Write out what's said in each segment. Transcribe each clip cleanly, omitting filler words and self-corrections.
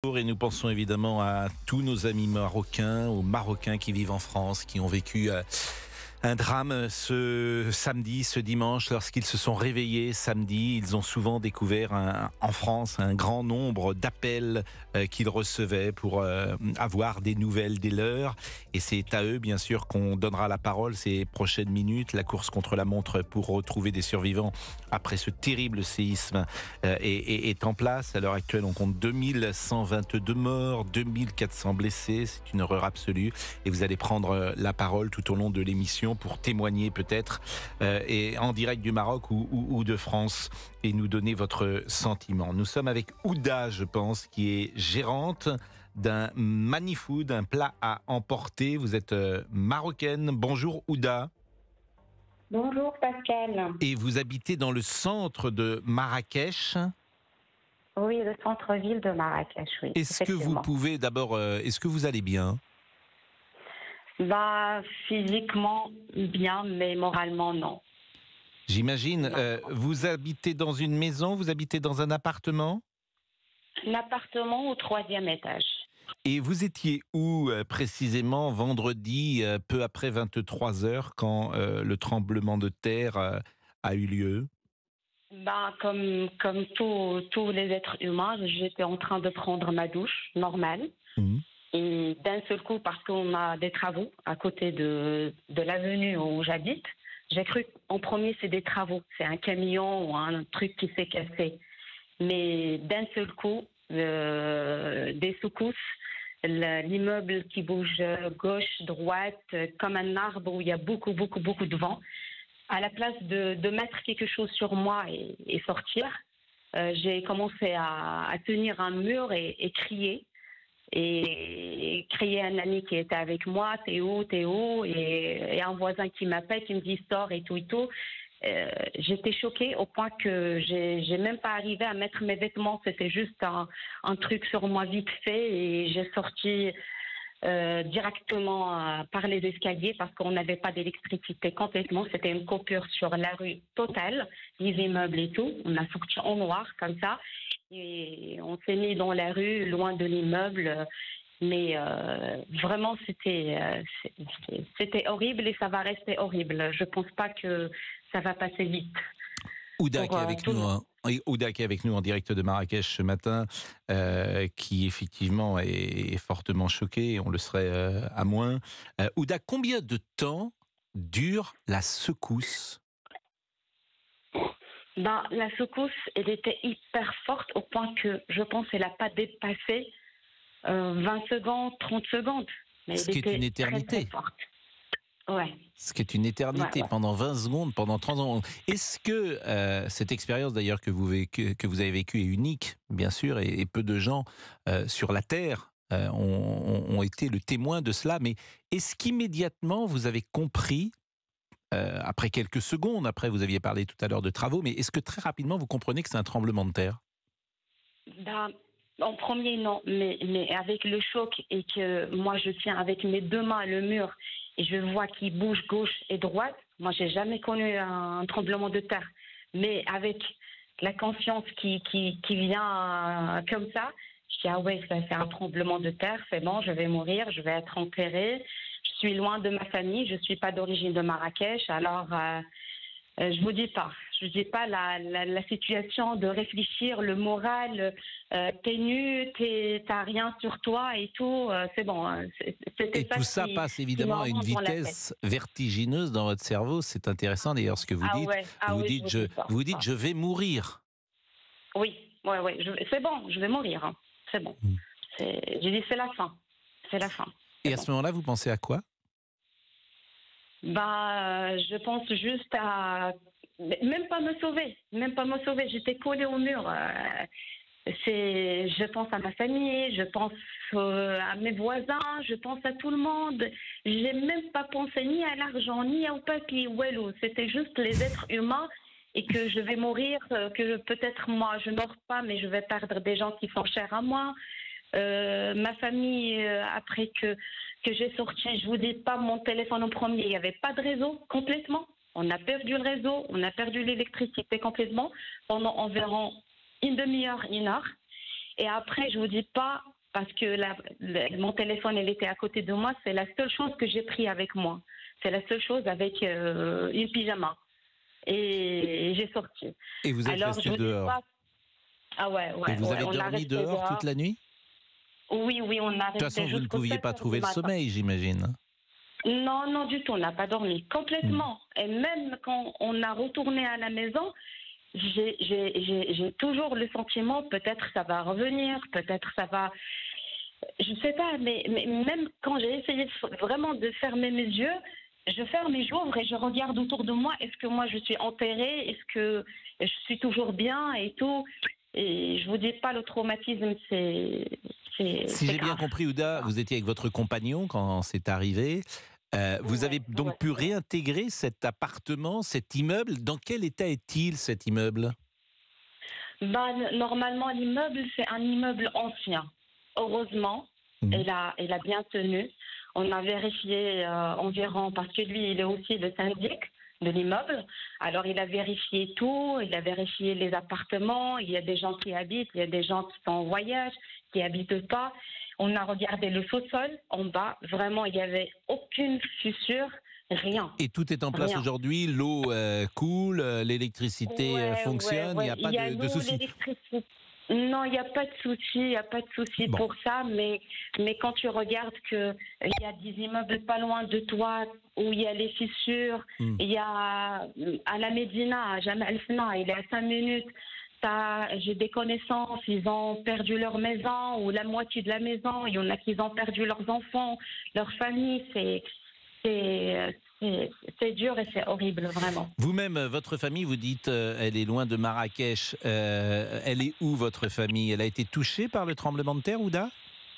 Et nous pensons évidemment à tous nos amis marocains, aux Marocains qui vivent en France, qui ont vécu un drame ce samedi, ce dimanche, lorsqu'ils se sont réveillés samedi. Ils ont souvent découvert en France un grand nombre d'appels qu'ils recevaient pour avoir des nouvelles des leurs. Et c'est à eux, bien sûr, qu'on donnera la parole ces prochaines minutes. La course contre la montre pour retrouver des survivants après ce terrible séisme est en place. À l'heure actuelle, on compte 2122 morts, 2400 blessés. C'est une horreur absolue. Et vous allez prendre la parole tout au long de l'émission pour témoigner peut-être et en direct du Maroc ou de France et nous donner votre sentiment. Nous sommes avec Ouda, je pense, qui est gérante d'un Manifood, un plat à emporter. Vous êtes marocaine. Bonjour Ouda. Bonjour Pascal. Et vous habitez dans le centre de Marrakech. Oui, le centre-ville de Marrakech, oui, Est-ce que vous effectivement. pouvez d'abord, est-ce que vous allez bien ? Bah, physiquement, bien, mais moralement, non. J'imagine. Non. Vous habitez dans une maison, vous habitez dans un appartement ? Un appartement au troisième étage. Et vous étiez où précisément vendredi, peu après 23 heures, quand le tremblement de terre a eu lieu ? Bah, comme tous les êtres humains, j'étais en train de prendre ma douche normale. Mhm. Et d'un seul coup, parce qu'on a des travaux à côté de l'avenue où j'habite, j'ai cru en premier c'est des travaux, c'est un camion ou un truc qui s'est cassé. Mais d'un seul coup, des secousses, l'immeuble qui bouge gauche, droite, comme un arbre où il y a beaucoup, beaucoup, beaucoup de vent. À la place de mettre quelque chose sur moi et sortir, j'ai commencé à tenir un mur et crier. Et crier à un ami qui était avec moi, t'es où, t'es où, et un voisin qui m'appelle, qui me dit sors et tout et tout. J'étais choquée au point que j'ai même pas arrivé à mettre mes vêtements. C'était juste un truc sur moi vite fait et j'ai sorti directement par les escaliers parce qu'on n'avait pas d'électricité complètement. C'était une coupure sur la rue totale, les immeubles et tout. On a sorti en noir comme ça et on s'est mis dans la rue, loin de l'immeuble. Mais vraiment, c'était horrible et ça va rester horrible. Je pense pas que ça va passer vite Ouda pour qui est avec tout le nous, monde. hein. Oui, Ouda qui est avec nous en direct de Marrakech ce matin, qui effectivement est fortement choqué, et on le serait à moins. Ouda, combien de temps dure la secousse ? Ben, la secousse, elle était hyper forte au point que je pense qu'elle n'a pas dépassé 20 secondes, 30 secondes. Mais Ce elle qui est une était très très éternité. forte. Ouais, Ce qui est une ouais, éternité, ouais. pendant 20 secondes, pendant 30 secondes. Est-ce que cette expérience d'ailleurs que vous avez vécue est unique, bien sûr, et peu de gens sur la Terre ont été le témoin de cela, mais est-ce qu'immédiatement vous avez compris, après quelques secondes, après vous aviez parlé tout à l'heure de travaux, mais est-ce que très rapidement vous comprenez que c'est un tremblement de terre ? Ben, en premier, non, mais avec le choc et que moi je tiens avec mes deux mains le mur et je vois qu'il bouge gauche et droite, moi j'ai jamais connu un tremblement de terre. Mais avec la conscience qui vient comme ça, je dis ah ouais, ça c'est un tremblement de terre, c'est bon, je vais mourir, je vais être enterrée. Je suis loin de ma famille, je suis pas d'origine de Marrakech, alors je vous dis pas la situation de réfléchir, le moral, t'es nu, t'as rien sur toi et tout, c'est bon. Hein. Et C'était ça tout ça passe qui me évidemment à une remonte dans la tête. vitesse vertigineuse dans votre cerveau. C'est intéressant d'ailleurs ce que vous Ah dites. ouais, ah oui, je vous dis pas. Vous dites je vais mourir. Oui, ouais, ouais, c'est bon, je vais mourir, hein. C'est bon. Mm. J'ai dit c'est la fin, c'est la fin, c'est Et à bon. ce moment-là, vous pensez à quoi ? Bah, je pense juste à même pas me sauver, même pas me sauver. J'étais collée au mur. Je pense à ma famille, je pense à mes voisins, je pense à tout le monde. J'ai même pas pensé ni à l'argent, ni au papier, Wallo. C'était juste les êtres humains et que je vais mourir, que peut-être moi je meurs pas, mais je vais perdre des gens qui sont chers à moi. Ma famille, après que j'ai sorti, je vous dis pas mon téléphone en premier, il n'y avait pas de réseau complètement. On a perdu le réseau, on a perdu l'électricité complètement pendant environ une demi-heure, une heure. Et après, je vous dis pas, parce que mon téléphone, il était à côté de moi, c'est la seule chose que j'ai pris avec moi. C'est la seule chose avec une pyjama. Et j'ai sorti. Et vous êtes Alors, resté je vous dis dehors. pas... Ah ouais, Et vous avez on a dormi resté dehors toute la nuit? Oui, on a De toute façon, resté vous ne jusqu'au pouviez 7 pas heures trouver du le matin. sommeil, j'imagine. Non, non, du tout, on n'a pas dormi. Complètement. Et même quand on a retourné à la maison, j'ai toujours le sentiment, peut-être ça va revenir, peut-être ça va... Je sais pas, mais même quand j'ai essayé vraiment de fermer mes yeux, je ferme et j'ouvre et je regarde autour de moi. Est-ce que moi je suis enterrée? Est-ce que je suis toujours bien et tout? Et je vous dis pas, le traumatisme, Si j'ai bien grave. compris, Ouda, vous étiez avec votre compagnon quand c'est arrivé. Vous avez donc pu réintégrer cet appartement, cet immeuble. Dans quel état est-il, cet immeuble? Bah, normalement, l'immeuble, c'est un immeuble ancien. Heureusement, elle a bien tenu. On a vérifié environ, parce que lui, il est aussi le syndic de l'immeuble. Alors, il a vérifié tout, il a vérifié les appartements. Il y a des gens qui habitent, il y a des gens qui sont en voyage, qui habitent pas. On a regardé le sous-sol en bas. Vraiment, il n'y avait aucune fissure, rien. Et tout est en place Rien. aujourd'hui, l'eau coule, l'électricité fonctionne, il n'y a Il pas y a de l'eau, souci. l'électricité. Non, il n'y a pas de souci, il n'y a pas de souci Bon. pour ça, mais quand tu regardes qu'il y a des immeubles pas loin de toi où il y a les fissures, il y a à la Médina, à Jamal Fna, il est à 5 minutes. J'ai des connaissances, ils ont perdu leur maison ou la moitié de la maison, il y en a qui ont perdu leurs enfants, leur famille, c'est dur et c'est horrible, vraiment. Vous-même, votre famille, vous dites, elle est loin de Marrakech. Elle est où, votre famille? Elle a été touchée par le tremblement de terre, Ouda?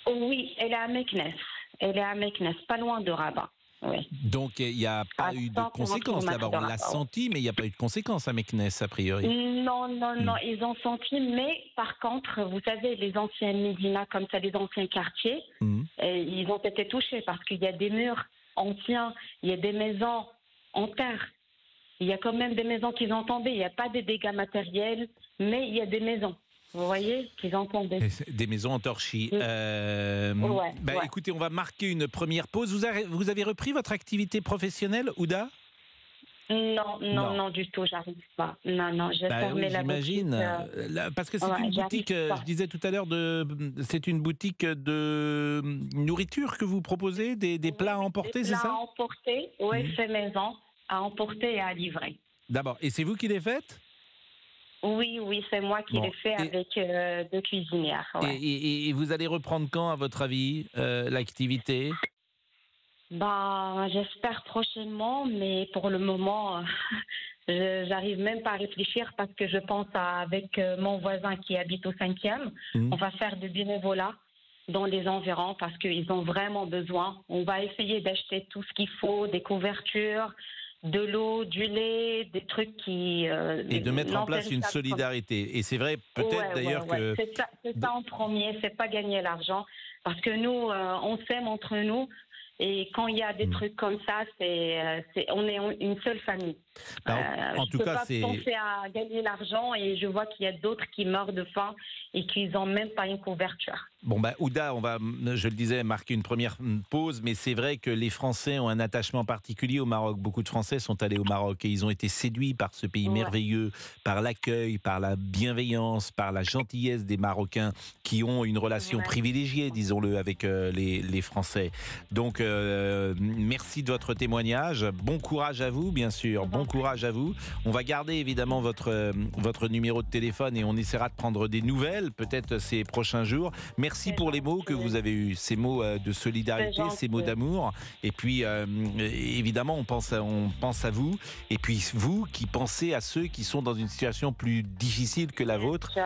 Oui, elle est à Meknès. Elle est à Meknès, pas loin de Rabat. Oui. Donc, il n'y a pas eu de 100 conséquences là-bas. On l'a senti, mais il n'y a pas eu de conséquences à Meknès, a priori. Non, ils ont senti, mais par contre, vous savez, les anciennes Médina, comme ça, les anciens quartiers, ils ont été touchés parce qu'il y a des murs anciens, il y a des maisons en terre. Il y a quand même des maisons qui ont tombé. Il n'y a pas de dégâts matériels, mais il y a des maisons. Vous voyez, qu'ils ont tombé. Des maisons en torchis. Écoutez, on va marquer une première pause. Vous avez repris votre activité professionnelle, Ouda? Non, du tout, j'arrive pas. Non, j'ai fermé la boutique. Parce que c'est une boutique, je disais tout à l'heure, c'est une boutique de nourriture que vous proposez, des plats à emporter, c'est ça? Des plats à emporter, oui, fait maison, à emporter et à livrer. D'abord, et c'est vous qui les faites? Oui, c'est moi qui l'ai fait avec deux cuisinières. Ouais. Et vous allez reprendre quand, à votre avis, l'activité? J'espère prochainement, mais pour le moment, j'arrive même pas à réfléchir parce que je pense avec mon voisin qui habite au 5e, on va faire du bénévolat dans les environs parce qu'ils ont vraiment besoin. On va essayer d'acheter tout ce qu'il faut, des couvertures, de l'eau, du lait, des trucs qui... et de mettre en place une solidarité. Et c'est vrai, peut-être d'ailleurs que... C'est ça en premier, c'est pas gagner l'argent. Parce que nous, on s'aime entre nous. Et quand il y a des trucs comme ça, on est une seule famille. En tout cas, je ne peux pas penser à gagner l'argent et je vois qu'il y a d'autres qui meurent de faim et qui n'ont même pas une couverture. Ouda, on va, je le disais, marquer une première pause, mais c'est vrai que les Français ont un attachement particulier au Maroc. Beaucoup de Français sont allés au Maroc et ils ont été séduits par ce pays merveilleux, par l'accueil, par la bienveillance, par la gentillesse des Marocains qui ont une relation privilégiée, disons-le, avec les Français. Donc, merci de votre témoignage. Bon courage à vous, bien sûr. Bon courage à vous. On va garder évidemment votre numéro de téléphone et on essaiera de prendre des nouvelles, peut-être ces prochains jours. Merci pour les mots que vous avez eus, ces mots de solidarité, ces mots d'amour. Et puis, évidemment, on pense à vous. Et puis, vous qui pensez à ceux qui sont dans une situation plus difficile que la vôtre.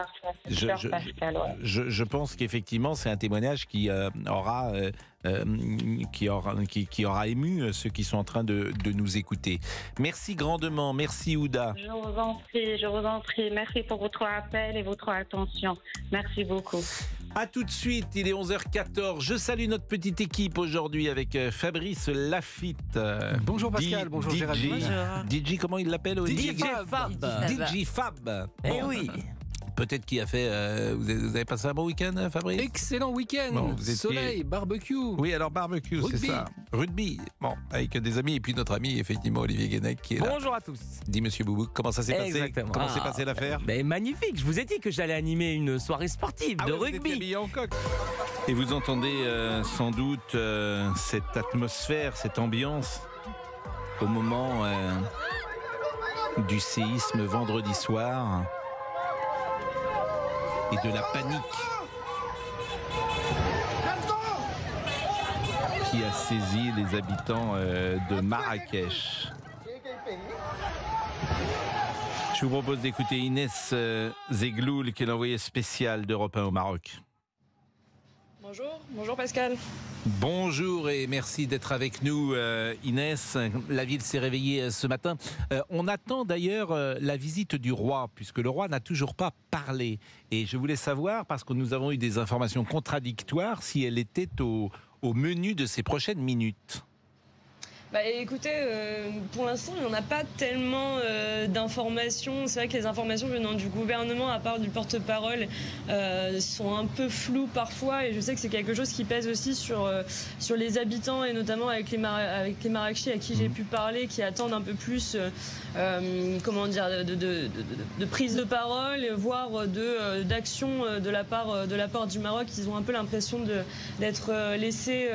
Je pense qu'effectivement, c'est un témoignage qui aura ému ceux qui sont en train de nous écouter. Merci grandement, merci Ouda. Je vous en prie. Merci pour votre appel et votre attention. Merci beaucoup. A tout de suite, il est 11h14. Je salue notre petite équipe aujourd'hui avec Fabrice Lafitte. Bonjour Pascal, bonjour Géraldine. DJ, comment il l'appelle? DJ Fab. DJ Fab. Eh oui. Peut-être qui a fait... vous avez passé un bon week-end, Fabrice? Excellent week-end, Bon, vous étiez- soleil, barbecue. Oui, alors barbecue, c'est Rugby. ça. Rugby. Bon, avec des amis et puis notre ami, effectivement, Olivier Guénec qui est là. Bonjour à tous. Dis, monsieur Boubouk, comment ça s'est passé? Exactement. Comment s'est passée l'affaire? Magnifique, je vous ai dit que j'allais animer une soirée sportive de oui, vous étiez rugby. habillé en coq. Et vous entendez sans doute cette atmosphère, cette ambiance au moment du séisme vendredi soir et de la panique qui a saisi les habitants de Marrakech. Je vous propose d'écouter Inès Zegloul, qui est l'envoyée spéciale d'Europe 1 au Maroc. Bonjour Pascal. Bonjour et merci d'être avec nous, Inès. La ville s'est réveillée ce matin. On attend d'ailleurs la visite du roi, puisque le roi n'a toujours pas parlé. Et je voulais savoir, parce que nous avons eu des informations contradictoires, si elle était au menu de ces prochaines minutes. Écoutez, pour l'instant, il n'y en a pas tellement d'informations. C'est vrai que les informations venant du gouvernement, à part du porte-parole, sont un peu floues parfois. Et je sais que c'est quelque chose qui pèse aussi sur les habitants, et notamment avec les Marrakechis à qui j'ai pu parler, qui attendent un peu plus de prise de parole, voire d'action de la part du Maroc. Ils ont un peu l'impression d'être laissés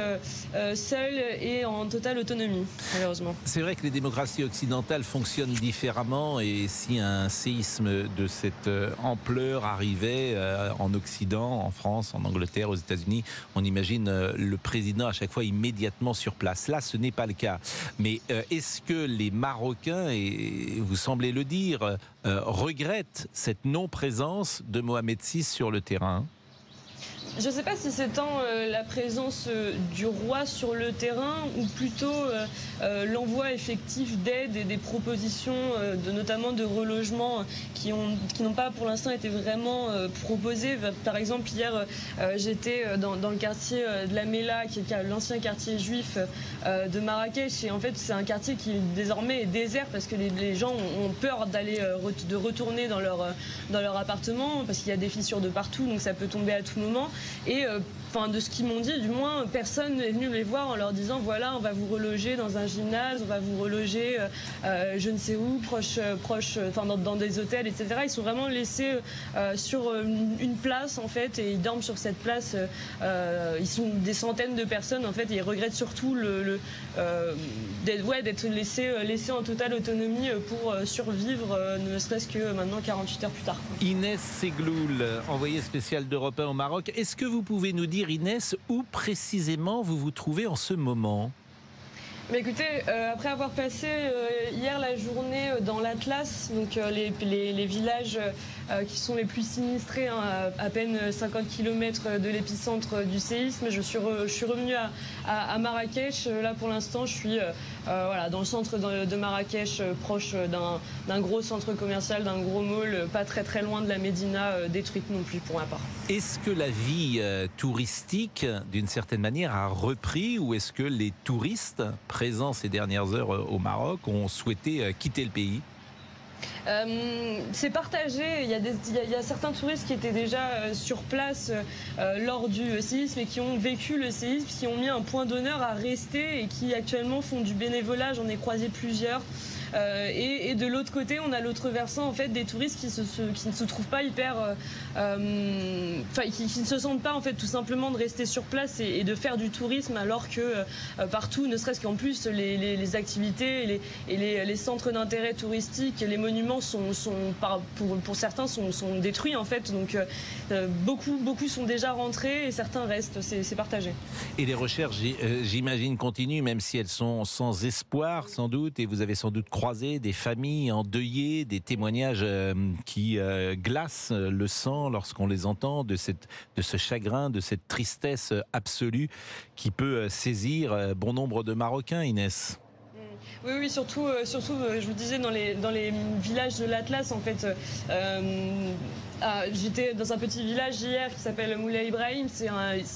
seuls et en totale autonomie. Malheureusement. C'est vrai que les démocraties occidentales fonctionnent différemment, et si un séisme de cette ampleur arrivait en Occident, en France, en Angleterre, aux États-Unis, on imagine le président à chaque fois immédiatement sur place. Là, ce n'est pas le cas. Mais est-ce que les Marocains, et vous semblez le dire, regrettent cette non-présence de Mohamed VI sur le terrain ? Je ne sais pas si c'est tant la présence du roi sur le terrain ou plutôt l'envoi effectif d'aide et des propositions, notamment de relogement, qui n'ont pas pour l'instant été vraiment proposées. Par exemple, hier, j'étais dans le quartier de la Mela, qui est l'ancien quartier juif de Marrakech. Et en fait, c'est un quartier qui désormais est désert parce que les gens ont peur de retourner dans leur appartement parce qu'il y a des fissures de partout, donc ça peut tomber à tout moment. Et de ce qu'ils m'ont dit, du moins, personne n'est venu les voir en leur disant voilà, on va vous reloger dans un gymnase, on va vous reloger je ne sais où, dans des hôtels, etc. Ils sont vraiment laissés sur une place, en fait, et ils dorment sur cette place. Ils sont des centaines de personnes, en fait, et ils regrettent surtout d'être laissés en totale autonomie pour survivre, ne serait-ce que maintenant 48 heures plus tard. Inès Zegloul, envoyée spéciale d'Europe 1 au Maroc. Est-ce que vous pouvez nous dire, Inès, où précisément vous vous trouvez en ce moment ? Écoutez, après avoir passé hier la journée dans l'Atlas, donc les villages qui sont les plus sinistrés, à peine 50 km de l'épicentre du séisme, je suis revenue à Marrakech. Là, pour l'instant, je suis dans le centre de Marrakech, proche d'un gros centre commercial, d'un gros mall, pas très très loin de la Médina, détruite non plus pour ma part. Est-ce que la vie touristique, d'une certaine manière, a repris, ou est-ce que les touristes présents ces dernières heures au Maroc ont souhaité quitter le pays ? C'est partagé. Il y a certains touristes qui étaient déjà sur place lors du séisme et qui ont vécu le séisme, qui ont mis un point d'honneur à rester et qui actuellement font du bénévolat. J'en ai croisé plusieurs. Et de l'autre côté, on a l'autre versant, en fait, des touristes qui ne se trouvent pas hyper, qui ne se sentent pas, en fait, tout simplement de rester sur place et de faire du tourisme, alors que partout, ne serait-ce qu'en plus les activités et les centres d'intérêt touristique et les monuments pour certains sont détruits, en fait. Donc beaucoup sont déjà rentrés et certains restent. C'est partagé. Et les recherches, j'imagine, continuent, même si elles sont sans espoir, sans doute, et vous avez sans doute croisé des familles endeuillées, des témoignages qui glacent le sang lorsqu'on les entend, de ce chagrin, de cette tristesse absolue qui peut saisir bon nombre de Marocains, Inès. Oui, surtout, je vous disais, dans les villages de l'Atlas, en fait, J'étais dans un petit village hier qui s'appelle Moulay Ibrahim.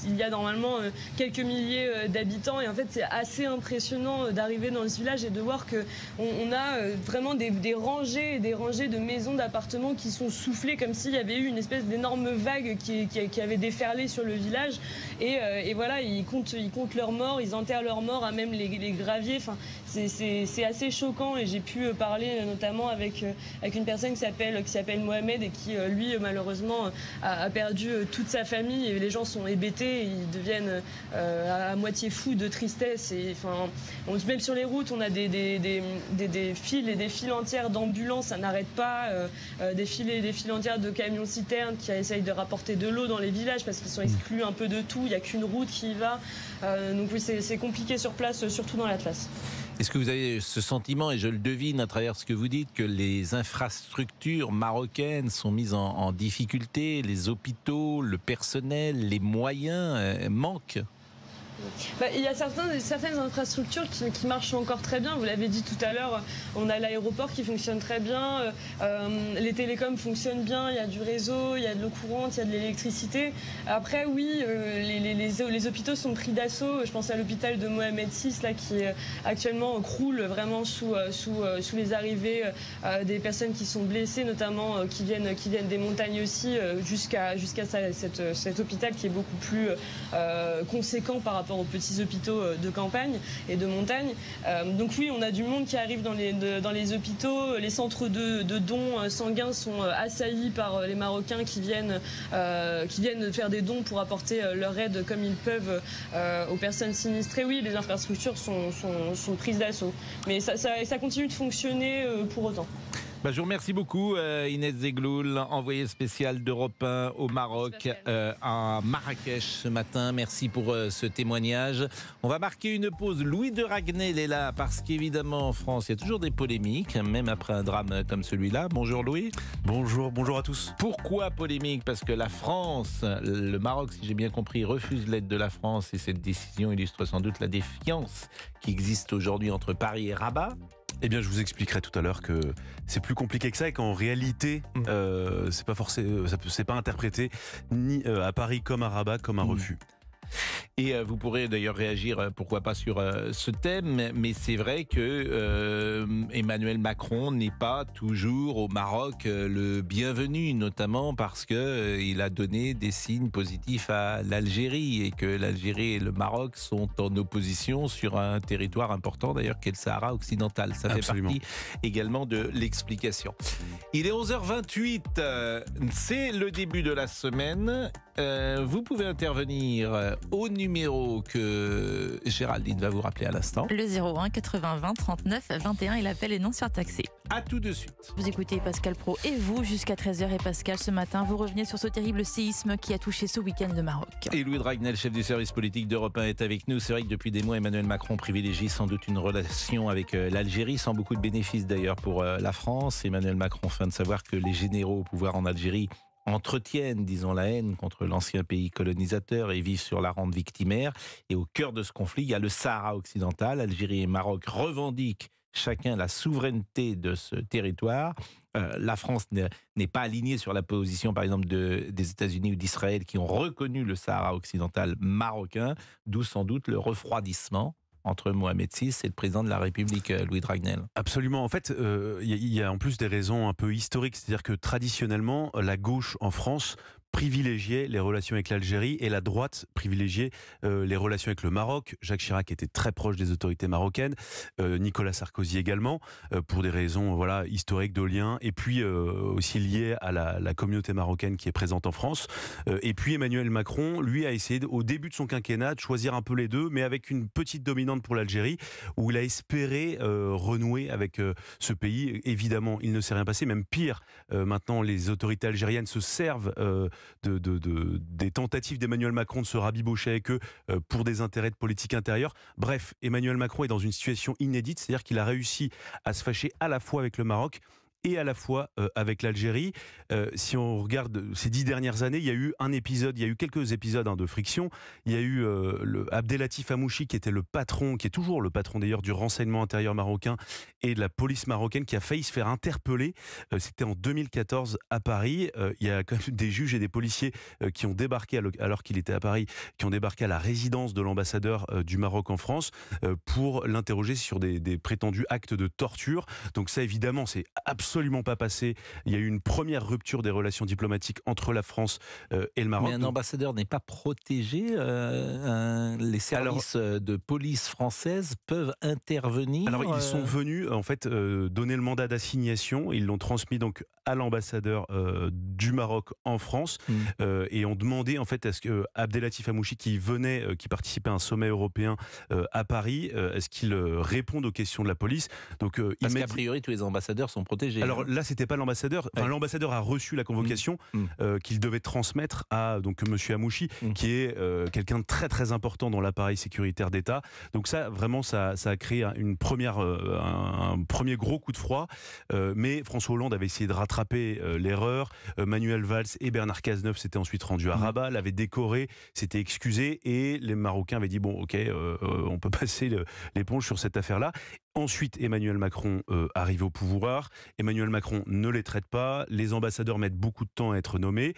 Il y a normalement quelques milliers d'habitants et en fait c'est assez impressionnant d'arriver dans ce village et de voir qu'on a vraiment des rangées et des rangées de maisons, d'appartements qui sont soufflées comme s'il y avait eu une espèce d'énorme vague qui avait déferlé sur le village. Et voilà, ils comptent leurs morts, ils enterrent leurs morts à même les graviers. Enfin, c'est assez choquant et j'ai pu parler notamment avec une personne qui s'appelle Mohamed et qui lui malheureusement a perdu toute sa famille et les gens sont hébétés, ils deviennent à moitié fous de tristesse et enfin même sur les routes on a des files et des files entières d'ambulances, ça n'arrête pas, des files et des files entières de camions citernes qui essayent de rapporter de l'eau dans les villages parce qu'ils sont exclus un peu de tout, il n'y a qu'une route qui y va, donc oui c'est compliqué sur place, surtout dans l'Atlas. Est-ce que vous avez ce sentiment, et je le devine à travers ce que vous dites, que les infrastructures marocaines sont mises en difficulté, les hôpitaux, le personnel, les moyens manquent ? Il y a certaines infrastructures qui marchent encore très bien. Vous l'avez dit tout à l'heure, on a l'aéroport qui fonctionne très bien, les télécoms fonctionnent bien, il y a du réseau, il y a de l'eau courante, il y a de l'électricité. Après, oui, les hôpitaux sont pris d'assaut. Je pense à l'hôpital de Mohamed VI, là, qui actuellement croule vraiment sous les arrivées des personnes qui sont blessées, notamment qui viennent des montagnes aussi, jusqu'à cet hôpital qui est beaucoup plus conséquent par rapport aux petits hôpitaux de campagne et de montagne. Donc oui, on a du monde qui arrive dans les hôpitaux. Les centres de dons sanguins sont assaillis par les Marocains qui viennent faire des dons pour apporter leur aide comme ils peuvent aux personnes sinistrées. Oui, les infrastructures sont prises d'assaut. Mais ça continue de fonctionner pour autant. Je vous remercie beaucoup Inès Zegloul, envoyée spéciale d'Europe 1 au Maroc, à Marrakech ce matin. Merci pour ce témoignage. On va marquer une pause. Louis de Ragnel est là parce qu'évidemment en France, il y a toujours des polémiques, même après un drame comme celui-là. Bonjour Louis. Bonjour à tous. Pourquoi polémique ? Parce que la France, le Maroc, si j'ai bien compris, refuse l'aide de la France et cette décision illustre sans doute la défiance qui existe aujourd'hui entre Paris et Rabat. Eh bien, je vous expliquerai tout à l'heure que c'est plus compliqué que ça et qu'en réalité, c'est pas interprété ni à Paris comme à Rabat comme un refus. Et vous pourrez d'ailleurs réagir, pourquoi pas, sur ce thème, mais c'est vrai que Emmanuel Macron n'est pas toujours au Maroc le bienvenu, notamment parce que il a donné des signes positifs à l'Algérie et que l'Algérie et le Maroc sont en opposition sur un territoire important d'ailleurs qu'est le Sahara occidental. Ça Absolument. fait partie également de l'explication. Il est 11h28, c'est le début de la semaine. Vous pouvez intervenir au numéro que Géraldine va vous rappeler à l'instant. Le 01 80 20 39 21 et l'appel est non surtaxé. À tout de suite. Vous écoutez Pascal Pro et vous jusqu'à 13h. Et Pascal, ce matin, vous revenez sur ce terrible séisme qui a touché ce week-end le Maroc. Et Louis de Ragnel, chef du service politique d'Europe 1, est avec nous. C'est vrai que depuis des mois, Emmanuel Macron privilégie sans doute une relation avec l'Algérie, sans beaucoup de bénéfices d'ailleurs pour la France. Emmanuel Macron feint de savoir que les généraux au pouvoir en Algérie entretiennent, disons, la haine contre l'ancien pays colonisateur et vivent sur la rente victimaire. Et au cœur de ce conflit, il y a le Sahara occidental. Algérie et Maroc revendiquent chacun la souveraineté de ce territoire. La France n'est pas alignée sur la position, par exemple, des États-Unis ou d'Israël qui ont reconnu le Sahara occidental marocain, d'où sans doute le refroidissement entre Mohamed VI et le président de la République, Louis de Ragnel. Absolument. En fait, il y a en plus des raisons un peu historiques. C'est-à-dire que traditionnellement, la gauche en France privilégiait les relations avec l'Algérie et la droite privilégiait les relations avec le Maroc. Jacques Chirac était très proche des autorités marocaines, Nicolas Sarkozy également, pour des raisons historiques de liens, et puis aussi liées à la communauté marocaine qui est présente en France. Et puis Emmanuel Macron, lui, a essayé au début de son quinquennat de choisir un peu les deux, mais avec une petite dominante pour l'Algérie, où il a espéré renouer avec ce pays. Évidemment, il ne s'est rien passé, même pire, maintenant les autorités algériennes se servent des tentatives d'Emmanuel Macron de se rabibocher avec eux pour des intérêts de politique intérieure. Bref, Emmanuel Macron est dans une situation inédite, c'est-à-dire qu'il a réussi à se fâcher à la fois avec le Maroc et à la fois avec l'Algérie. Si on regarde ces 10 dernières années, il y a eu quelques épisodes de friction. Il y a eu Abdelatif Hamouchi, qui était le patron, qui est toujours le patron d'ailleurs du renseignement intérieur marocain et de la police marocaine, qui a failli se faire interpeller. C'était en 2014 à Paris. Il y a quand même des juges et des policiers qui ont débarqué alors qu'il était à Paris, qui ont débarqué à la résidence de l'ambassadeur du Maroc en France pour l'interroger sur des prétendus actes de torture. Donc ça, évidemment, c'est absolument pas passé. Il y a eu une première rupture des relations diplomatiques entre la France et le Maroc. Mais un ambassadeur n'est pas protégé. Les services de police française peuvent intervenir. Alors ils sont venus en fait donner le mandat d'assignation. Ils l'ont transmis donc à l'ambassadeur du Maroc en France et ont demandé en fait à ce que Abdelatif Hamouchi, qui participait à un sommet européen à Paris, est-ce qu'il réponde aux questions de la police. Donc parce qu'a priori tous les ambassadeurs sont protégés. Alors là, c'était pas l'ambassadeur. Enfin, l'ambassadeur a reçu la convocation qu'il devait transmettre à donc Monsieur Hamouchi, qui est quelqu'un de très très important dans l'appareil sécuritaire d'État. Donc ça, vraiment, ça a créé un premier gros coup de froid. Mais François Hollande avait essayé de rattraper l'erreur. Manuel Valls et Bernard Cazeneuve s'étaient ensuite rendus à Rabat, l'avaient décoré, s'étaient excusés, et les Marocains avaient dit bon, ok, on peut passer l'éponge sur cette affaire-là. Ensuite, Emmanuel Macron arrive au pouvoir. Emmanuel Macron ne les traite pas. Les ambassadeurs mettent beaucoup de temps à être nommés.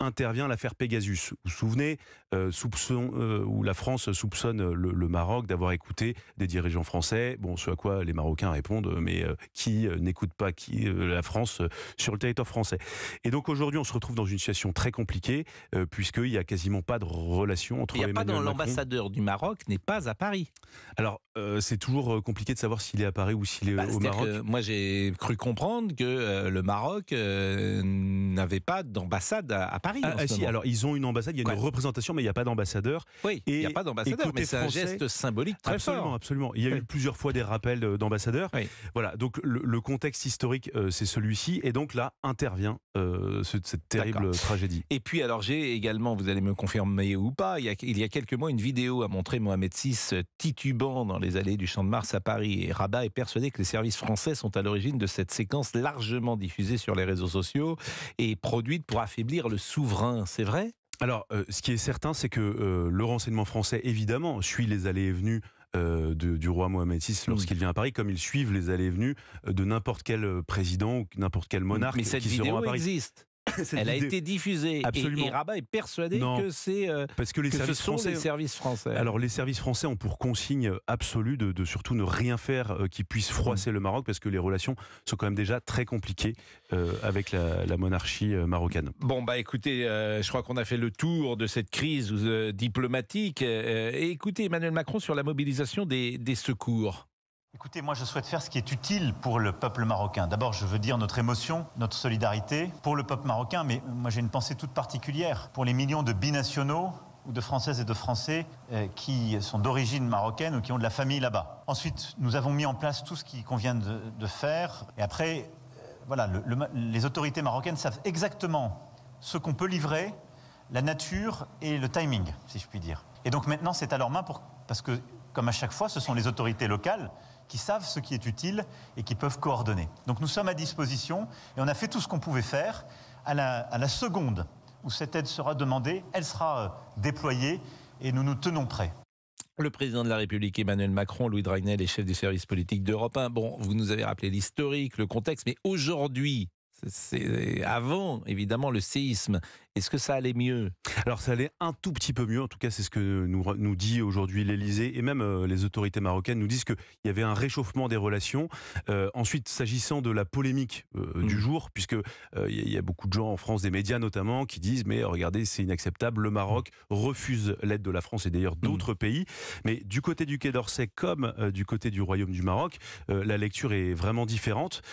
Intervient l'affaire Pegasus. Vous vous souvenez, où la France soupçonne le Maroc d'avoir écouté des dirigeants français. Bon, ce à quoi les Marocains répondent, mais qui n'écoute pas la France sur le territoire français. Et donc aujourd'hui, on se retrouve dans une situation très compliquée, puisqu'il n'y a quasiment pas de relation entre Emmanuel Macron... L'ambassadeur du Maroc n'est pas à Paris. Alors, c'est toujours compliqué de savoir s'il est à Paris ou s'il est au Maroc. Moi, j'ai cru comprendre que le Maroc n'avait pas d'ambassade à Paris. Si, alors ils ont une ambassade, il y a une représentation, mais il n'y a pas d'ambassadeur. Oui, il n'y a pas d'ambassadeur, mais c'est un geste symbolique très fort. Absolument. Il y a eu plusieurs fois des rappels d'ambassadeurs. Oui. Voilà, donc le contexte historique, c'est celui-ci, et donc là intervient cette terrible tragédie. Et puis alors j'ai également, vous allez me confirmer ou pas, il y a quelques mois une vidéo a montré Mohamed VI titubant dans les allées du Champ de Mars à Paris, et Rabat est persuadé que les services français sont à l'origine de cette séquence largement diffusée sur les réseaux sociaux et produite pour affaiblir le souverain. C'est vrai ? Alors, ce qui est certain, c'est que le renseignement français, évidemment, suit les allées et venues du roi Mohamed VI lorsqu'il vient à Paris, comme ils suivent les allées et venues de n'importe quel président ou n'importe quel monarque qui se rend à Paris. Existe. Elle a été diffusée. Et Rabat est persuadé que c'est parce que ce sont les services français. Alors les services français ont pour consigne absolue de surtout ne rien faire qui puisse froisser le Maroc, parce que les relations sont quand même déjà très compliquées avec la monarchie marocaine. Bon écoutez, je crois qu'on a fait le tour de cette crise diplomatique. Et écoutez Emmanuel Macron sur la mobilisation des secours. Écoutez, moi je souhaite faire ce qui est utile pour le peuple marocain. D'abord, je veux dire notre émotion, notre solidarité pour le peuple marocain, mais moi j'ai une pensée toute particulière pour les millions de binationaux ou de Françaises et de Français qui sont d'origine marocaine ou qui ont de la famille là-bas. Ensuite, nous avons mis en place tout ce qu'on vient de faire. Et après, voilà, les autorités marocaines savent exactement ce qu'on peut livrer, la nature et le timing, si je puis dire. Et donc maintenant, c'est à leurs mains parce que, comme à chaque fois, ce sont les autorités locales qui savent ce qui est utile et qui peuvent coordonner. Donc nous sommes à disposition et on a fait tout ce qu'on pouvait faire. À la seconde où cette aide sera demandée, elle sera déployée et nous nous tenons prêts. Le président de la République Emmanuel Macron, Louis Dragnel, est chef du service politique d'Europe 1. Bon, vous nous avez rappelé l'historique, le contexte, mais aujourd'hui, c'est avant évidemment le séisme. Est-ce que ça allait mieux ? Alors ça allait un tout petit peu mieux, en tout cas c'est ce que nous dit aujourd'hui l'Élysée, et même les autorités marocaines nous disent qu'il y avait un réchauffement des relations. Ensuite, s'agissant de la polémique du jour, puisque il y a beaucoup de gens en France, des médias notamment, qui disent mais regardez, c'est inacceptable, le Maroc refuse l'aide de la France et d'ailleurs d'autres pays. Mais du côté du Quai d'Orsay comme du côté du Royaume du Maroc, la lecture est vraiment différente.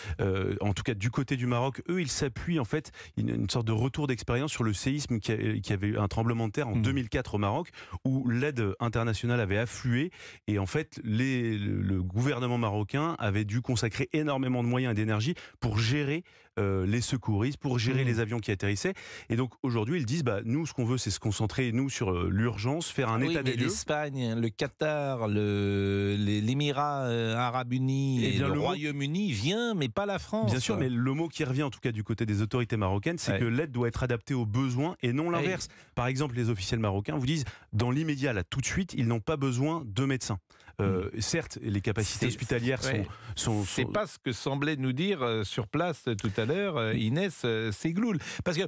En tout cas du côté du Maroc, eux ils s'appuient en fait une sorte de retour d'expérience sur le séisme qui avait eu un tremblement de terre en 2004 au Maroc, où l'aide internationale avait afflué, et en fait le gouvernement marocain avait dû consacrer énormément de moyens et d'énergie pour gérer les secouristes, pour gérer les avions qui atterrissaient. Et donc aujourd'hui, ils disent, nous, ce qu'on veut, c'est se concentrer, nous, sur l'urgence, faire un état des lieux. L'Espagne, le Qatar, l'Émirat Arabes Unis et le Royaume-Uni vient, mais pas la France. Bien sûr, mais le mot qui revient, en tout cas du côté des autorités marocaines, c'est que l'aide doit être adaptée aux besoins et non l'inverse. Par exemple, les officiels marocains vous disent, dans l'immédiat, là, tout de suite, ils n'ont pas besoin de médecins. Certes, les capacités hospitalières sont... C'est pas ce que semblait nous dire sur place tout à l'heure Inès Segloul. Parce que,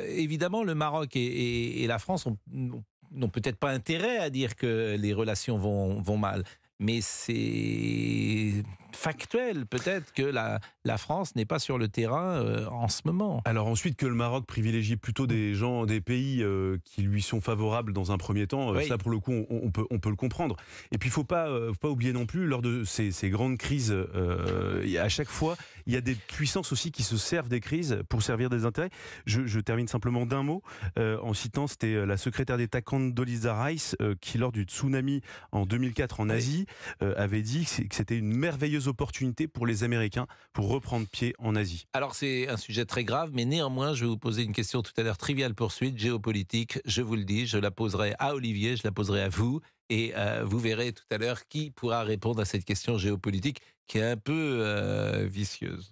évidemment, le Maroc et la France n'ont peut-être pas intérêt à dire que les relations vont mal. Mais c'est factuel, peut-être, que la France n'est pas sur le terrain en ce moment. Alors ensuite, que le Maroc privilégie plutôt des pays qui lui sont favorables dans un premier temps, ça pour le coup, on peut le comprendre. Et puis il ne faut pas oublier non plus, lors de ces grandes crises, à chaque fois, il y a des puissances aussi qui se servent des crises pour servir des intérêts. Je termine simplement d'un mot, en citant, c'était la secrétaire d'État Condoleezza Rice, qui lors du tsunami en 2004 en Asie, avait dit que c'était une merveilleuse opportunité pour les Américains pour reprendre pied en Asie. Alors c'est un sujet très grave, mais néanmoins je vais vous poser une question tout à l'heure triviale poursuite, géopolitique, je vous le dis, je la poserai à Olivier, je la poserai à vous, et vous verrez tout à l'heure qui pourra répondre à cette question géopolitique qui est un peu vicieuse.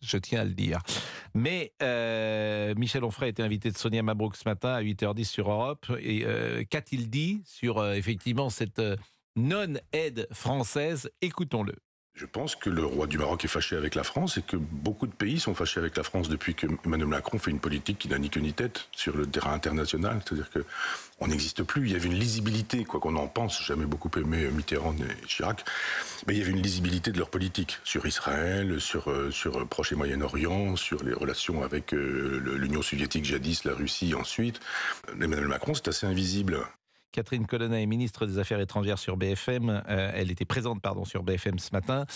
Je tiens à le dire. Mais Michel Onfray a été invité de Sonia Mabrouk ce matin à 8h10 sur Europe, et qu'a-t-il dit sur effectivement cette non-aide française? Écoutons-le. Je pense que le roi du Maroc est fâché avec la France et que beaucoup de pays sont fâchés avec la France depuis que Emmanuel Macron fait une politique qui n'a ni queue ni tête sur le terrain international. C'est-à-dire qu'on n'existe plus. Il y avait une lisibilité, quoi qu'on en pense. J'ai jamais beaucoup aimé Mitterrand et Chirac. Mais il y avait une lisibilité de leur politique sur Israël, sur Proche et Moyen-Orient, sur les relations avec l'Union soviétique jadis, la Russie ensuite. Emmanuel Macron, c'est assez invisible. Catherine Colonna est ministre des Affaires étrangères sur BFM. Elle était présente sur BFM ce matin.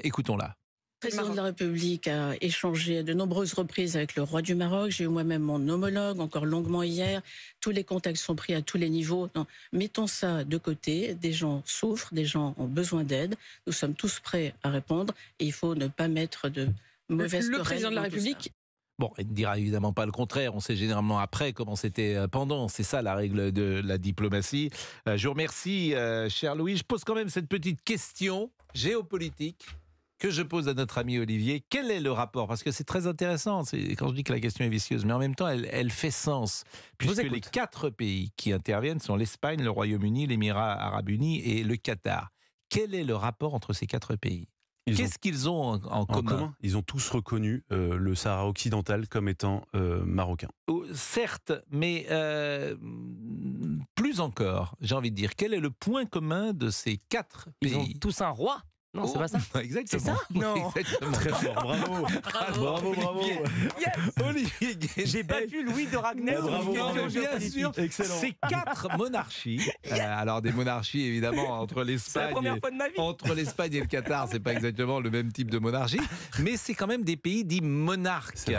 Écoutons-la. Le président de la République a échangé à de nombreuses reprises avec le roi du Maroc. J'ai eu moi-même mon homologue, encore longuement hier. Tous les contacts sont pris à tous les niveaux. Non, mettons ça de côté. Des gens souffrent, des gens ont besoin d'aide. Nous sommes tous prêts à répondre. Et il faut ne pas mettre de mauvaises querelles. Le président de la République... Bon, il ne dira évidemment pas le contraire. On sait généralement après comment c'était pendant. C'est ça la règle de la diplomatie. Je vous remercie, cher Louis. Je pose quand même cette petite question géopolitique que je pose à notre ami Olivier. Quel est le rapport? Parce que c'est très intéressant. Quand je dis que la question est vicieuse, mais en même temps, elle fait sens. Puisque les 4 pays qui interviennent sont l'Espagne, le Royaume-Uni, l'Émirat Arabes Unis et le Qatar. Quel est le rapport entre ces 4 pays? Qu'est-ce qu'ils ont en commun? Ils ont tous reconnu le Sahara occidental comme étant marocain. Certes, mais plus encore, j'ai envie de dire, quel est le point commun de ces 4 pays? Ils ont tous un roi? Non, c'est pas ça. Exactement. C'est ça? Non. Exactement. Très fort, bravo. Bravo. Yes. Olivier Guédet. J'ai battu Louis de Ragnel. Bravo. Bien sûr. Excellent. Ces 4 monarchies. Alors des monarchies évidemment entre l'Espagne, entre l'Espagne et le Qatar, c'est pas exactement le même type de monarchie, mais c'est quand même des pays dits monarques.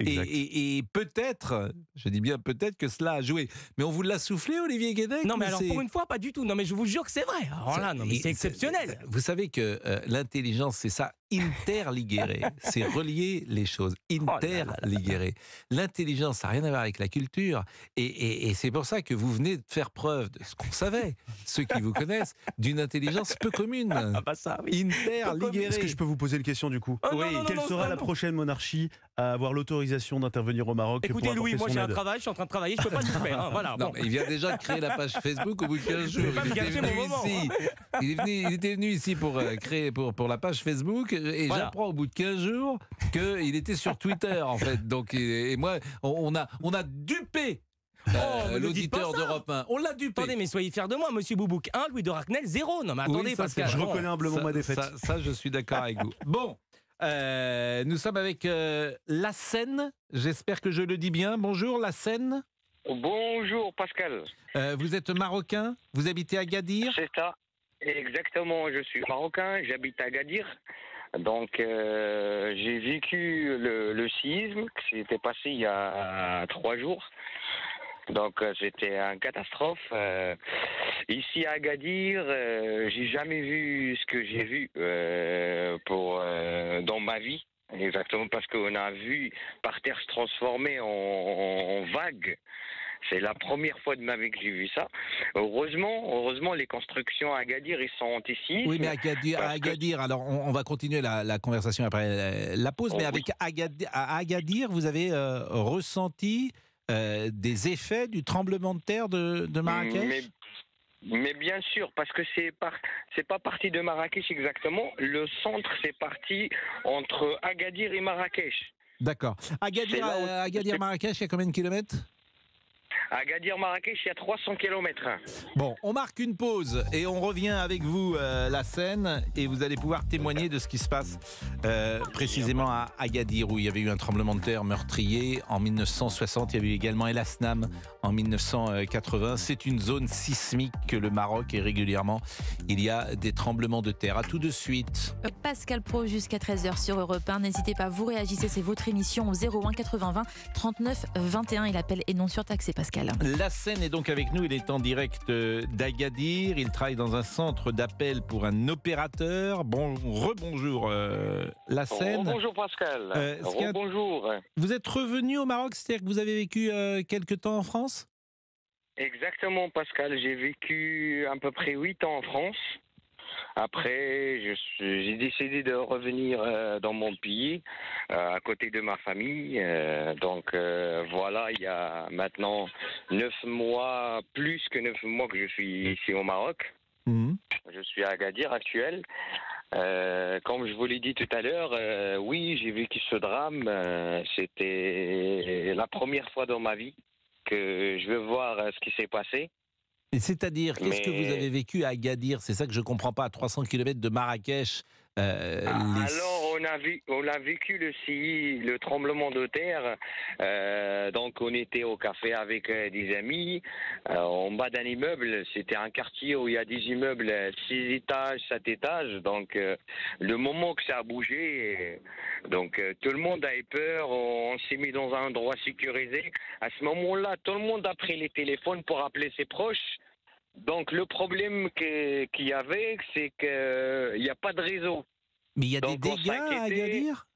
Et peut-être, je dis bien peut-être que cela a joué. Mais on vous l'a soufflé, Olivier Guédet? Non, mais alors pour une fois, pas du tout. Non, mais je vous jure que c'est vrai. Alors là, non, mais c'est exceptionnel. Vous savez que l'intelligence, c'est ça, interligere. C'est relier les choses. Interligere. L'intelligence, ça n'a rien à voir avec la culture. Et c'est pour ça que vous venez de faire preuve de ce qu'on savait, ceux qui vous connaissent, d'une intelligence peu commune. Ah bah ça, oui. Interligere. Est-ce que je peux vous poser une question du coup? Oui. Quelle sera la prochaine monarchie à avoir l'autorisation d'intervenir au Maroc? Écoutez Louis, moi j'ai un travail, je suis en train de travailler, je peux pas tout faire. Hein, voilà. Non, il vient déjà de créer la page Facebook au bout de 15 jours. Il était venu ici pour créer pour la page Facebook, et voilà. J'apprends au bout de 15 jours qu'il était sur Twitter en fait. Donc et moi on a dupé l'auditeur d'Europe 1. On l'a dupé. Attendez, mais soyez fiers de moi, monsieur Boubouk 1, Louis de Ragnel 0. Non mais attendez, Pascal. Je reconnais humblement ma défaite. Ça, je suis d'accord avec vous. Bon. Nous sommes avec La Seine. J'espère que je le dis bien. Bonjour, La Seine. Bonjour, Pascal. Vous êtes marocain? Vous habitez à Agadir? C'est ça. Exactement. Je suis marocain. J'habite à Agadir. Donc, j'ai vécu le séisme qui s'était passé il y a 3 jours. Donc, c'était une catastrophe. Ici à Agadir, j'ai jamais vu ce que j'ai vu dans ma vie. Exactement, parce qu'on a vu par terre se transformer en vagues. C'est la première fois de ma vie que j'ai vu ça. Heureusement, les constructions à Agadir, ils sont anti-sismes. Oui, mais à Agadir, alors on va continuer la conversation après la pause, mais avec à Agadir, vous avez ressenti des effets du tremblement de terre de Marrakech? Mais bien sûr, parce que c'est pas parti de Marrakech exactement. Le centre, c'est parti entre Agadir et Marrakech. D'accord. Agadir-Marrakech, il y a combien de kilomètres? À Agadir-Marrakech, il y a 300 km. Bon, on marque une pause et on revient avec vous, la Seine, et vous allez pouvoir témoigner de ce qui se passe précisément à Agadir, où il y avait eu un tremblement de terre meurtrier en 1960. Il y avait eu également El Asnam en 1980. C'est une zone sismique que le Maroc est régulièrement. Il y a des tremblements de terre. À tout de suite. Pascal Praud jusqu'à 13h sur Europe 1. N'hésitez pas, vous réagissez, c'est votre émission au 01 80 20 39 21. Il appelle et non surtaxé, Pascal. La Seine est donc avec nous, il est en direct d'Agadir, il travaille dans un centre d'appel pour un opérateur. Rebonjour La Seine. Bonjour Pascal. Bonjour. Vous êtes revenu au Maroc, c'est-à-dire que vous avez vécu quelque temps en France? Exactement Pascal, j'ai vécu à peu près 8 ans en France. Après, j'ai décidé de revenir dans mon pays, à côté de ma famille. Voilà, il y a maintenant 9 mois, plus que 9 mois que je suis ici au Maroc. Je suis à Agadir actuel. Comme je vous l'ai dit tout à l'heure, oui, j'ai vécu ce drame. C'était la première fois dans ma vie que je veux voir ce qui s'est passé. Et c'est-à-dire, qu'est-ce que vous avez vécu à Agadir? C'est ça que je ne comprends pas, à 300 km de Marrakech. Alors, on a vécu le tremblement de terre. Donc, on était au café avec des amis, en bas d'un immeuble. C'était un quartier où il y a des immeubles 6 étages, 7 étages. Donc, le moment que ça a bougé, tout le monde a eu peur. On s'est mis dans un endroit sécurisé. À ce moment-là, tout le monde a pris les téléphones pour appeler ses proches. Donc le problème qu'il y avait, c'est qu'il n'y a pas de réseau. Mais il y a des dégâts à Agadir?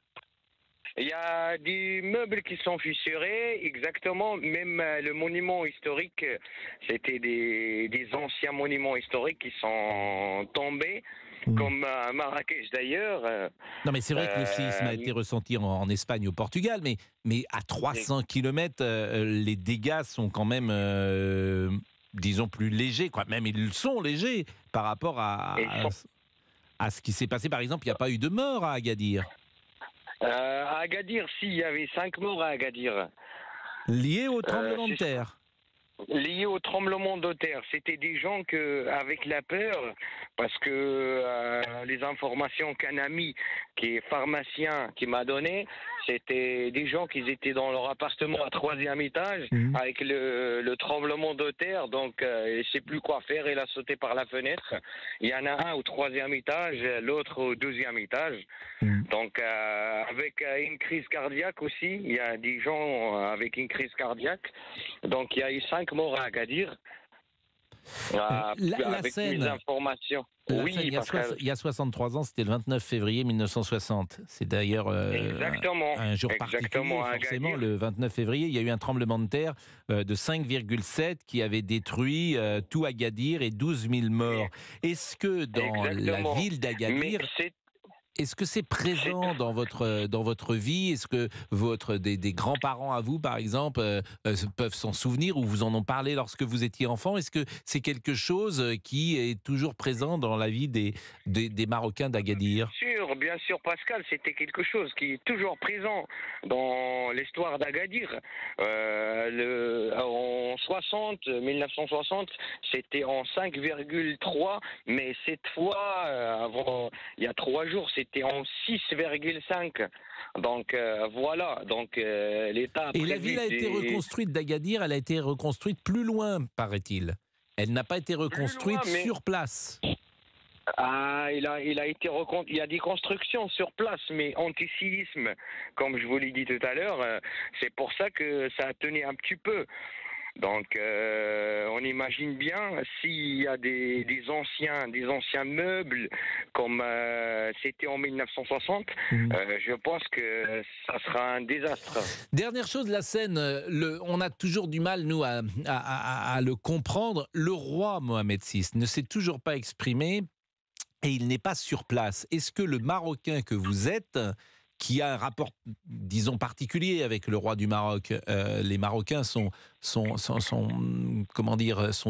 Il y a des meubles qui sont fissurés, exactement. Même le monument historique, c'était des anciens monuments historiques qui sont tombés. Comme à Marrakech d'ailleurs. Non mais c'est vrai que le séisme a été ressenti en Espagne, au Portugal, mais à 300 km, les dégâts sont quand même, disons, plus légers, quoi. Même ils sont légers par rapport à ce qui s'est passé. Par exemple, il n'y a pas eu de mort à Agadir. À Agadir, si, il y avait 5 morts à Agadir. Liés au tremblement de terre? Liés au tremblement de terre. C'était des gens avec la peur, parce que les informations qu'un ami qui est pharmacien qui m'a donné, c'était des gens qui étaient dans leur appartement à 3e étage avec le tremblement de terre, donc il ne sait plus quoi faire, il a sauté par la fenêtre. Il y en a un au 3e étage, l'autre au 2e étage. Donc avec une crise cardiaque aussi, il y a des gens avec une crise cardiaque. Donc il y a eu 5 morts à Agadir. Avec Seine, mes informations. Oui, Seine, il y a 63 ans, c'était le 29 février 1960. C'est d'ailleurs un jour particulier, forcément, le 29 février. Il y a eu un tremblement de terre de 5,7 qui avait détruit tout Agadir et 12 000 morts. Est-ce que dans la ville d'Agadir... Est-ce que c'est présent dans votre vie? Est-ce que des grands-parents à vous, par exemple, peuvent s'en souvenir ou vous en ont parlé lorsque vous étiez enfant? Est-ce que c'est quelque chose qui est toujours présent dans la vie des Marocains d'Agadir? Bien sûr, Pascal, c'était quelque chose qui est toujours présent dans l'histoire d'Agadir. En 1960, c'était en 5,3, mais cette fois, il y a 3 jours, c'était en 6,5. Donc voilà, l'État a prévu. Et la ville a été reconstruite d'Agadir, elle a été reconstruite plus loin, paraît-il. Elle n'a pas été reconstruite sur place. Il a été il y a des constructions sur place, mais anti-séisme, comme je vous l'ai dit tout à l'heure, c'est pour ça que ça a tenu un petit peu. Donc, on imagine bien s'il y a des anciens meubles comme c'était en 1960, je pense que ça sera un désastre. Dernière chose, la scène, on a toujours du mal, nous, à le comprendre. Le roi Mohamed VI ne s'est toujours pas exprimé et il n'est pas sur place. Est-ce que le Marocain que vous êtes, qui a un rapport, disons, particulier avec le roi du Maroc, les Marocains sont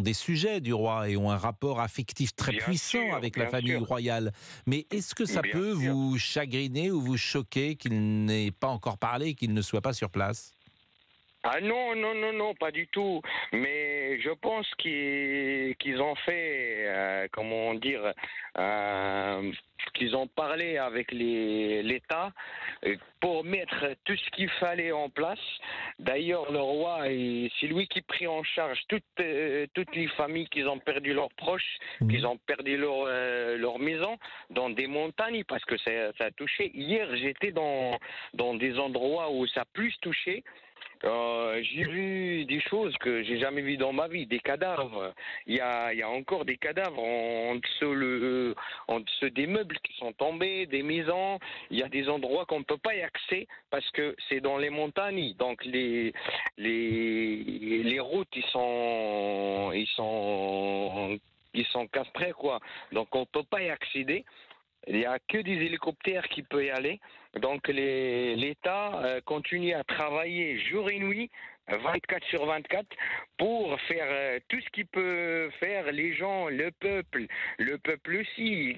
des sujets du roi et ont un rapport affectif très puissant avec la famille royale. Mais est-ce que ça peut vous chagriner ou vous choquer qu'il n'ait pas encore parlé, qu'il ne soit pas sur place ? Ah non, pas du tout. Mais je pense qu'ils ont fait, qu'ils ont parlé avec l'État pour mettre tout ce qu'il fallait en place. D'ailleurs, le roi, c'est lui qui a pris en charge toutes les familles qui ont perdu leurs proches, qui ont perdu leur maison dans des montagnes, parce que ça a touché. Hier, j'étais dans des endroits où ça a plus touché. J'ai vu des choses que j'ai jamais vues dans ma vie, des cadavres. Il y a encore des cadavres en dessous des meubles qui sont tombés, des maisons. Il y a des endroits qu'on ne peut pas y accéder parce que c'est dans les montagnes. Donc les routes ils sont castrées quoi. Donc on ne peut pas y accéder. Il n'y a que des hélicoptères qui peuvent y aller. Donc l'État continue à travailler jour et nuit, 24 sur 24, pour faire tout ce qu'il peut faire. Les gens, le peuple aussi.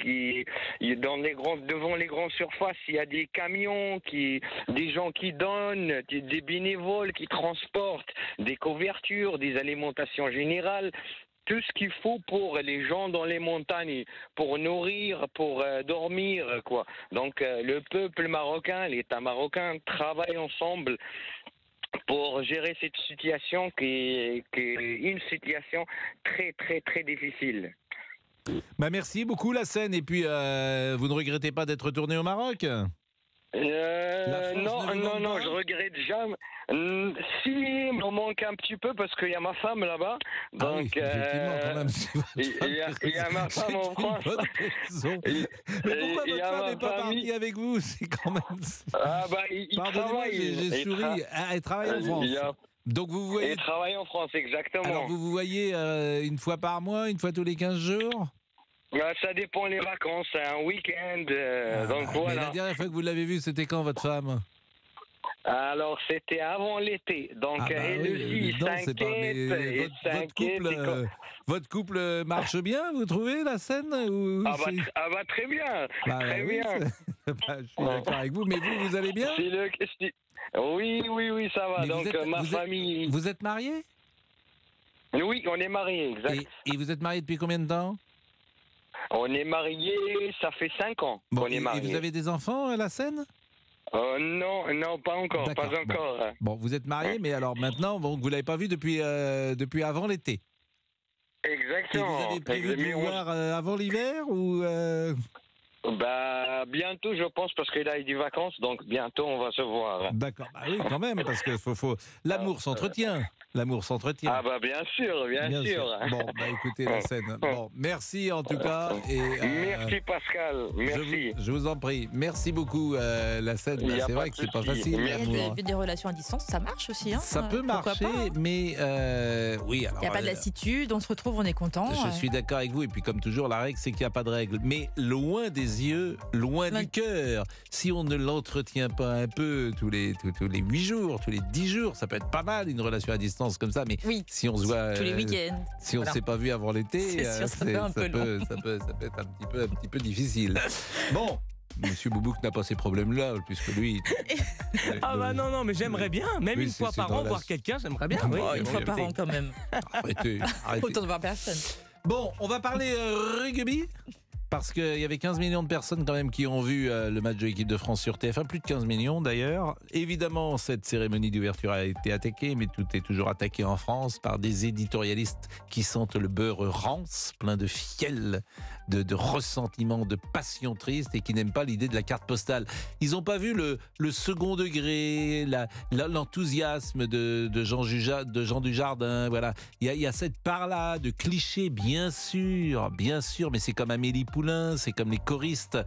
Devant les grandes surfaces, il y a des camions, des gens qui donnent, des bénévoles qui transportent des couvertures, des alimentations générales. Tout ce qu'il faut pour les gens dans les montagnes, pour nourrir, pour dormir, quoi. Donc le peuple marocain, l'État marocain travaillent ensemble pour gérer cette situation qui est une situation très très très difficile. Merci beaucoup Lassène, et puis vous ne regrettez pas d'être retourné au Maroc ? Non, je regrette jamais. Si, il me manque un petit peu parce qu'il y a ma femme là-bas. Donc, effectivement, quand même. Il y a ma femme en France. Mais pourquoi votre femme n'est pas partie avec vous ? C'est quand même. Il travaille. J'ai souri. Elle travaille en France. Donc vous voyez. Elle travaille en France, exactement. Alors vous voyez une fois par mois, une fois tous les 15 jours ? Ça dépend les vacances, un week-end. Donc voilà. Mais la dernière fois que vous l'avez vue, c'était quand votre femme ? Alors c'était avant l'été. Donc elle aussi s'inquiète. Votre couple marche bien, vous trouvez, la scène ou très bien. Très bien. Je suis d'accord avec vous, mais vous allez bien ? Oui, ça va. Mais donc famille. Vous êtes mariés ? Oui, on est mariés, exact. Et vous êtes mariés depuis combien de temps ? On est mariés, ça fait 5 ans qu'on est mariés. Et vous avez des enfants, la scène ? Non, pas encore. Bon, vous êtes mariés, mais alors maintenant, vous ne l'avez pas vu depuis avant l'été. Exactement. Et vous avez prévu de vous voir avant l'hiver ou bientôt, je pense, parce qu'il a eu des vacances, donc bientôt on va se voir. D'accord, oui, quand même, parce que l'amour s'entretient. L'amour s'entretient. Bien sûr. Bon, écoutez, la scène. Bon, merci en tout cas. Merci Pascal, merci. Je vous en prie. Merci beaucoup, la scène. C'est vrai que c'est pas facile. Il y a des relations à distance, ça marche aussi. Ça peut marcher, mais oui. Alors, il n'y a pas de lassitude, on se retrouve, on est content. Je suis d'accord avec vous. Et puis, comme toujours, la règle, c'est qu'il n'y a pas de règle. Mais loin des yeux, loin du cœur. Si on ne l'entretient pas un peu tous les 8 jours, tous les 10 jours, ça peut être pas mal une relation à distance comme ça, mais si on se voit tous les week-ends, si on ne s'est pas vu avant l'été, ça peut être un petit peu difficile. Bon, Monsieur Boubouk n'a pas ces problèmes-là, puisque lui. Non, mais j'aimerais bien, même une fois par an voir quelqu'un, j'aimerais bien. Une fois par an quand même. Arrêtez. Autant de voir personne. Bon, on va parler rugby. parce qu'il y avait 15 millions de personnes quand même qui ont vu le match de l'équipe de France sur TF1, plus de 15 millions d'ailleurs. Évidemment, cette cérémonie d'ouverture a été attaquée, mais tout est toujours attaqué en France par des éditorialistes qui sentent le beurre rance, plein de fiel, de ressentiment, de passion triste et qui n'aiment pas l'idée de la carte postale. Ils n'ont pas vu le second degré, l'enthousiasme de Jean Dujardin. Voilà. Il y a cette part-là de clichés, bien sûr, mais c'est comme Amélie Poulain, c'est comme les choristes.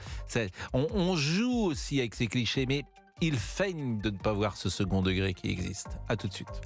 On joue aussi avec ces clichés, mais ils feignent de ne pas voir ce second degré qui existe. À tout de suite.